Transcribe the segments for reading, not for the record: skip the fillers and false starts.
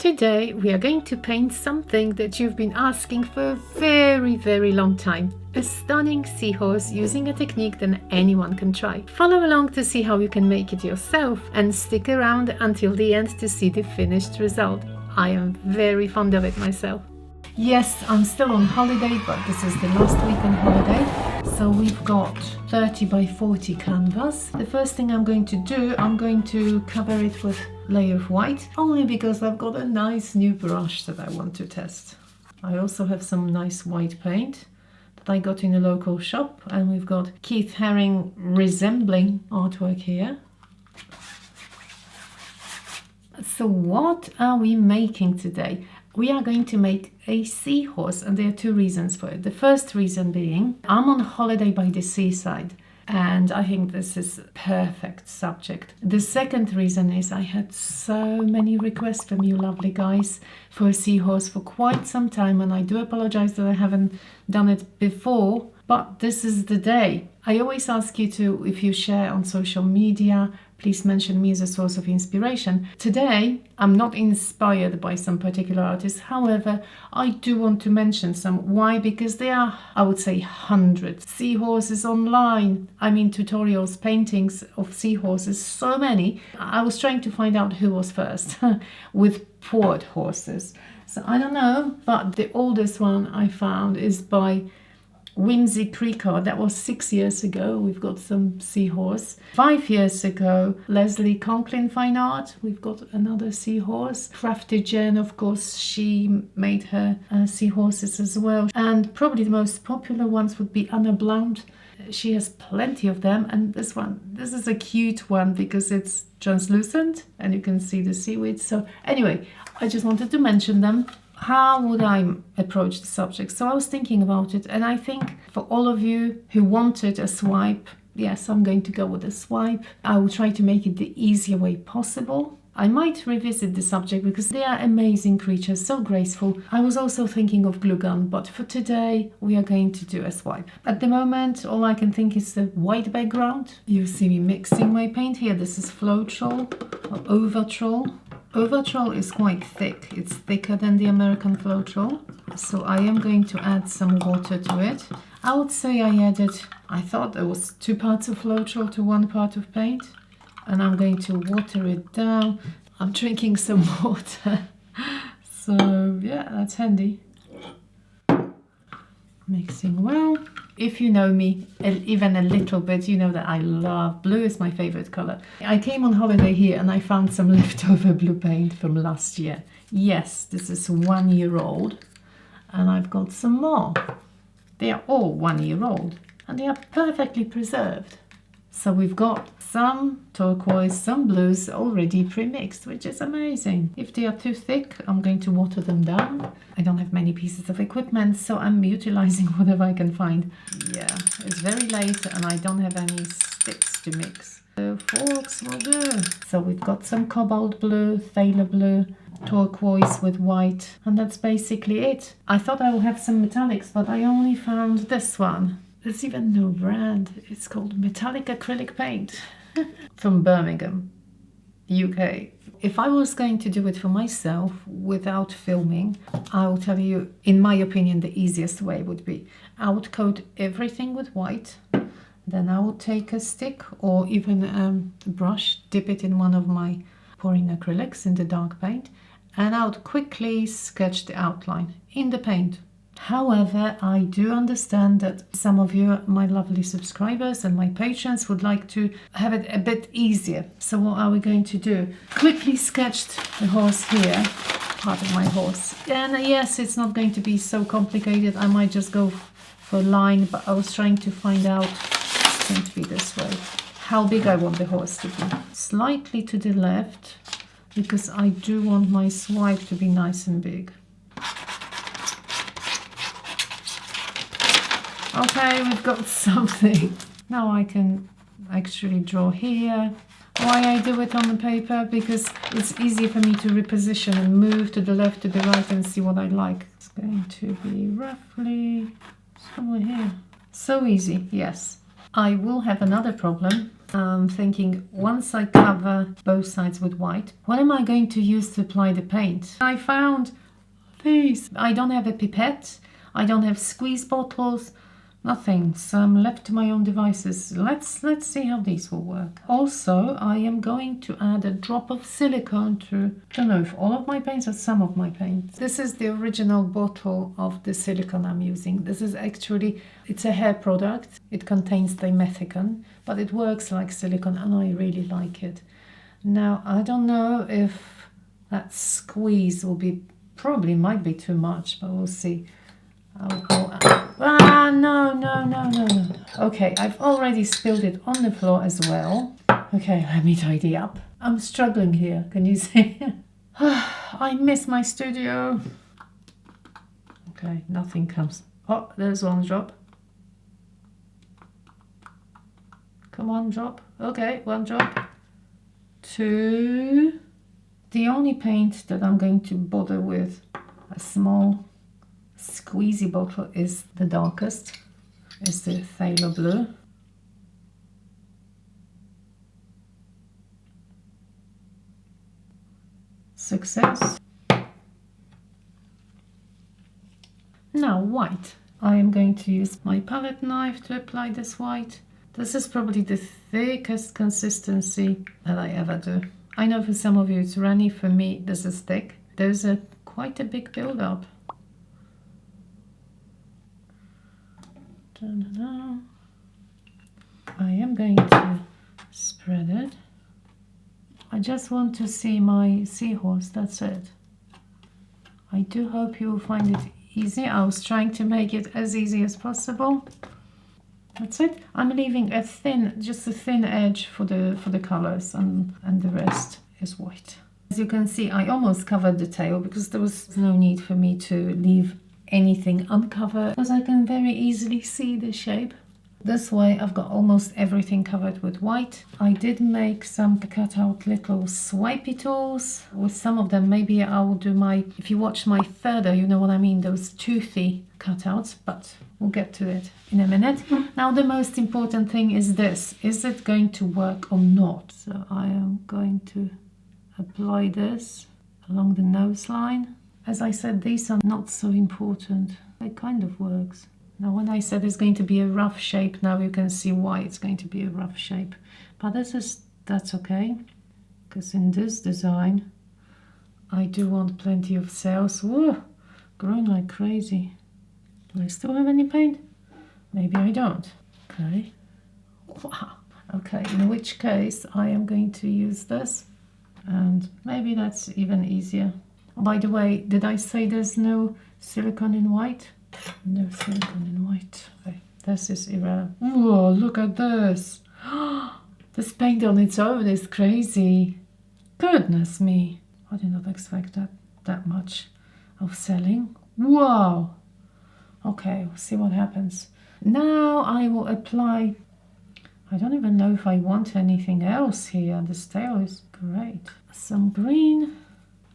Today we are going to paint something that you've been asking for a very long time. A stunning seahorse using a technique that anyone can try. Follow along to see how you can make it yourself and stick around until the end to see the finished result. I am very fond of it myself. Yes, I'm still on holiday, but this is the last week on holiday. So we've got 30 by 40 canvas. The first thing I'm going to do, I'm going to cover it with layer of white, only because I've got a nice new brush that I want to test. I also have some nice white paint that I got in a local shop, and we've got Keith Haring resembling artwork here. So what are we making today? We are going to make a seahorse, and there are two reasons for it. The first reason being, I'm on holiday by the seaside, and I think this is a perfect subject. The second reason is I had so many requests from you lovely guys for a seahorse for quite some time, and I do apologize that I haven't done it before, but this is the day. I always ask you to, if you share on social media, please mention me as a source of inspiration. Today, I'm not inspired by some particular artist. However, I do want to mention some. Why? Because there are, I would say, hundreds seahorses online. I mean, tutorials, paintings of seahorses, so many. I was trying to find out who was first with port horses. So I don't know, but the oldest one I found is by Whimsy Creeker. That was 6 years ago. We've got some seahorse. 5 years ago, Leslie Conklin Fine Art. We've got another seahorse. Crafty Jen, of course, she made her seahorses as well. And probably the most popular ones would be Anna Blount. She has plenty of them. And this one, this is a cute one because it's translucent and you can see the seaweed. So anyway, I just wanted to mention them. How would I approach the subject? So I was thinking about it, and I think for all of you who wanted a swipe, yes, I'm going to go with a swipe. I will try to make it the easier way possible. I might revisit the subject because they are amazing creatures, so graceful. I was also thinking of glue gun, but for today we are going to do a swipe. At the moment, all I can think is the white background. You see me mixing my paint here. This is Floetrol or Overtrol. Overtrol is quite thick. It's thicker than the American Floetrol. So I am going to add some water to it. I would say I thought there was 2 parts of Floetrol to 1 part of paint. And I'm going to water it down. I'm drinking some water. So yeah, that's handy. Mixing well. If you know me even a little bit, you know that I love blue. Is my favorite color. I came on holiday here and I found some leftover blue paint from last year. Yes, this is 1 year old, and I've got some more. They are all 1 year old and they are perfectly preserved. So we've got some turquoise, some blues already pre-mixed, which is amazing. If they are too thick, I'm going to water them down. I don't have many pieces of equipment, so I'm utilizing whatever I can find. Yeah, it's very late and I don't have any sticks to mix. So forks will do. So we've got some cobalt blue, phthalo blue, turquoise with white, and that's basically it. I thought I would have some metallics, but I only found this one. There's even no brand. It's called Metallic Acrylic Paint from Birmingham, UK. If I was going to do it for myself without filming, I will tell you, in my opinion, the easiest way would be I would coat everything with white. Then I would take a stick or even a brush, dip it in one of my pouring acrylics in the dark paint, and I would quickly sketch the outline in the paint. However, I do understand that some of you, my lovely subscribers and my patrons, would like to have it a bit easier. So what are we going to do? Quickly sketched the horse here, part of my horse. And yes, it's not going to be so complicated. I might just go for a line, but I was trying to find out, it's going to be this way, how big I want the horse to be. Slightly to the left, because I do want my swipe to be nice and big. Okay, we've got something. Now I can actually draw here. Why I do it on the paper? Because it's easier for me to reposition and move to the left, to the right and see what I like. It's going to be roughly somewhere here. So easy, yes. I will have another problem. I'm thinking once I cover both sides with white, what am I going to use to apply the paint? I found these. I don't have a pipette. I don't have squeeze bottles. Nothing. So I'm left to my own devices. Let's see how these will work. Also, I am going to add a drop of silicone to, I don't know if all of my paints or some of my paints. This is the original bottle of the silicone I'm using. This is actually, it's a hair product. It contains dimethicone, but it works like silicone and I really like it. Now, I don't know if that squeeze will be, probably might be too much, but we'll see. No. Okay, I've already spilled it on the floor as well. Okay, let me tidy up. I'm struggling here, can you see? I miss my studio. Okay, nothing comes. Oh, there's one drop. Come on, drop. Okay, one drop. Two. The only paint that I'm going to bother with, a small squeezy bottle, is the darkest, is the phthalo blue. Success. Now white. I am going to use my palette knife to apply this white. This is probably the thickest consistency that I ever do. I know for some of you it's runny, for me this is thick. There's quite a big build-up. I am going to spread it. I just want to see my seahorse, that's it. I do hope you will find it easy. I was trying to make it as easy as possible. That's it. I'm leaving just a thin edge for the colors, and the rest is white. As you can see, I almost covered the tail because there was no need for me to leave anything uncovered, because I can very easily see the shape. This way I've got almost everything covered with white. I did make some cut out little swipey tools. With some of them maybe I will do if you watch my further, you know what I mean, those toothy cutouts, but we'll get to it in a minute. Now the most important thing is this. Is it going to work or not? So I am going to apply this along the nose line. As I said, these are not so important. It kind of works. Now when I said it's going to be a rough shape, now you can see why it's going to be a rough shape. But that's okay, because in this design I do want plenty of cells. Whoa, growing like crazy. Do I still have any paint? Maybe I don't. Okay. Wow. Okay, in which case I am going to use this, and maybe that's even easier. By the way, did I say there's no silicone in white? No silicone in white. Okay, this is irrelevant. Whoa, look at this. This paint on its own is crazy. Goodness me. I did not expect that much of selling. Wow. Okay, we'll see what happens. Now I will apply, I don't even know if I want anything else here. This tail is great. Some green.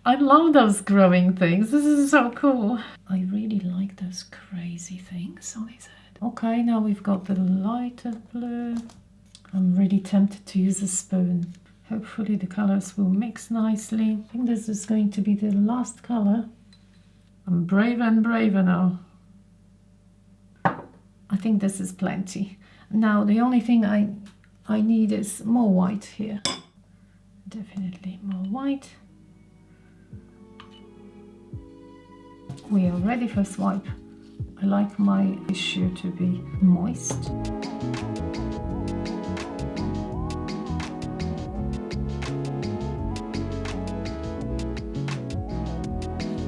I love those growing things. This is so cool. I really like those crazy things on his head. Okay, now we've got the lighter blue. I'm really tempted to use a spoon. Hopefully the colors will mix nicely. I think this is going to be the last color. I'm braver and braver now. I think this is plenty. Now the only thing I need is more white here. Definitely more white. We are ready for swipe. I like my tissue to be moist.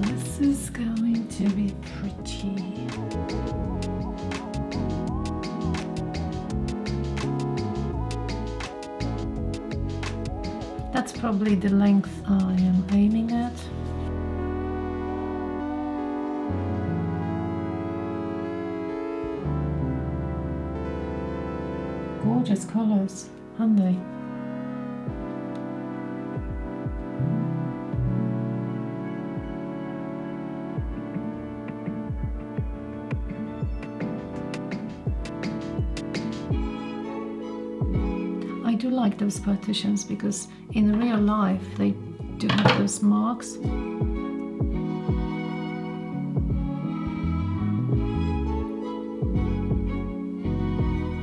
This is going to be pretty. That's probably the length I am aiming at. Gorgeous colors, aren't they? do like those partitions because in real life they do have those marks.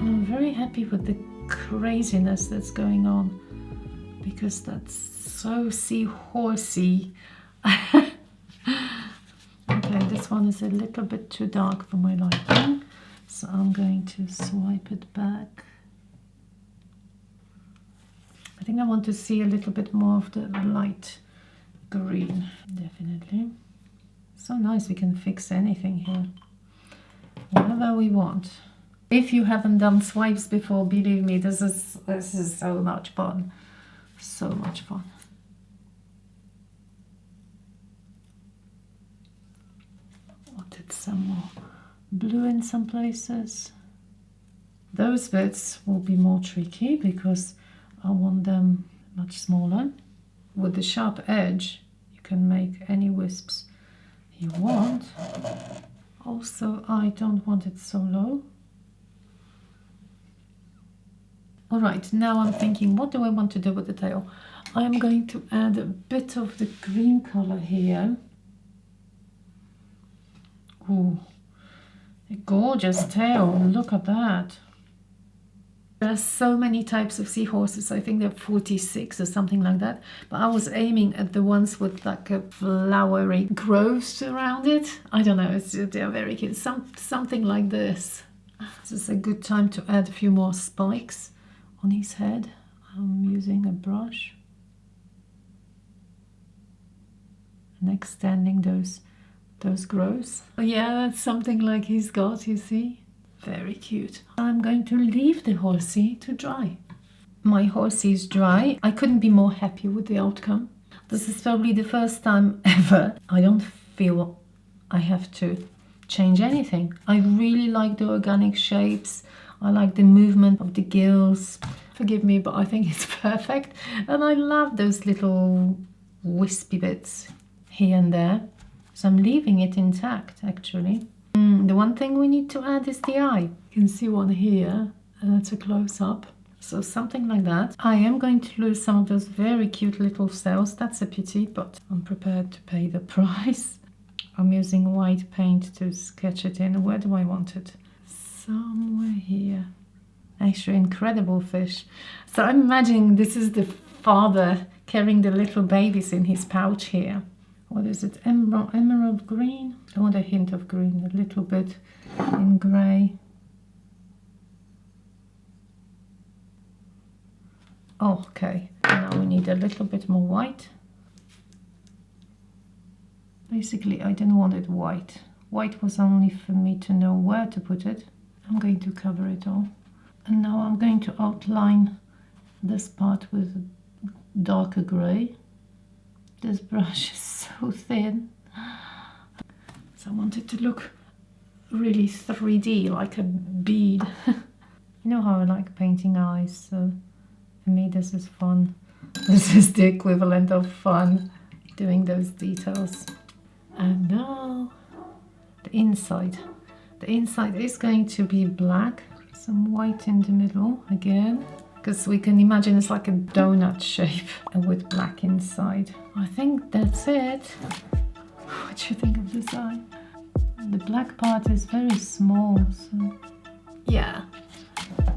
I'm very happy with the craziness that's going on because that's so seahorsey. Okay, this one is a little bit too dark for my liking, so I'm going to swipe it back. I think I want to see a little bit more of the light green, definitely. So nice, we can fix anything here, whatever we want. If you haven't done swipes before, believe me, this is so much fun. So much fun. Wanted some more blue in some places. Those bits will be more tricky because I want them much smaller. With the sharp edge, you can make any wisps you want. Also, I don't want it so low. All right, now I'm thinking, what do I want to do with the tail? I'm going to add a bit of the green color here. Ooh, a gorgeous tail, look at that. There are so many types of seahorses. I think there are 46 or something like that. But I was aiming at the ones with like a flowery growth around it. I don't know, they're very cute. Something like this. This is a good time to add a few more spikes on his head. I'm using a brush and extending those growths. Oh yeah, that's something like he's got, you see. Very cute. I'm going to leave the horsey to dry. My horsey is dry. I couldn't be more happy with the outcome. This is probably the first time ever I don't feel I have to change anything. I really like the organic shapes. I like the movement of the gills. Forgive me, but I think it's perfect. And I love those little wispy bits here and there. So I'm leaving it intact, actually. The one thing we need to add is the eye. You can see one here, and that's a close-up. So something like that. I am going to lose some of those very cute little cells. That's a pity, but I'm prepared to pay the price. I'm using white paint to sketch it in. Where do I want it? Somewhere here. Actually, incredible fish. So I'm imagining this is the father carrying the little babies in his pouch here. What is it? Emerald green? I want a hint of green, a little bit in grey. Oh, okay, now we need a little bit more white. Basically, I didn't want it white. White was only for me to know where to put it. I'm going to cover it all. And now I'm going to outline this part with darker grey. This brush is so thin. So I want it to look really 3D, like a bead. You know how I like painting eyes, so for me this is fun. This is the equivalent of fun, doing those details. And now the inside. The inside is going to be black, some white in the middle again. Because we can imagine it's like a donut shape with black inside. I think that's it. What do you think of this eye? The black part is very small, so yeah.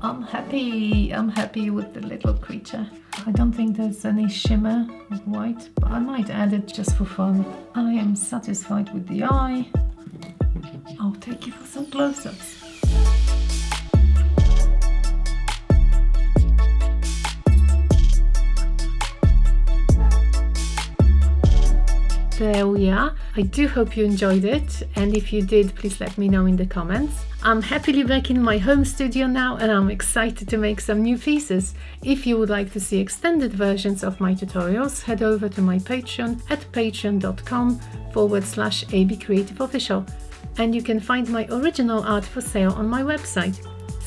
I'm happy with the little creature. I don't think there's any shimmer of white, but I might add it just for fun. I am satisfied with the eye. I'll take you for some close-ups. There we are. I do hope you enjoyed it, and if you did, please let me know in the comments. I'm happily back in my home studio now, and I'm excited to make some new pieces. If you would like to see extended versions of my tutorials, head over to my Patreon at patreon.com/abcreativeofficial, and you can find my original art for sale on my website.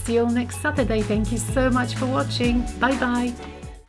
See you all next Saturday. Thank you so much for watching. Bye bye.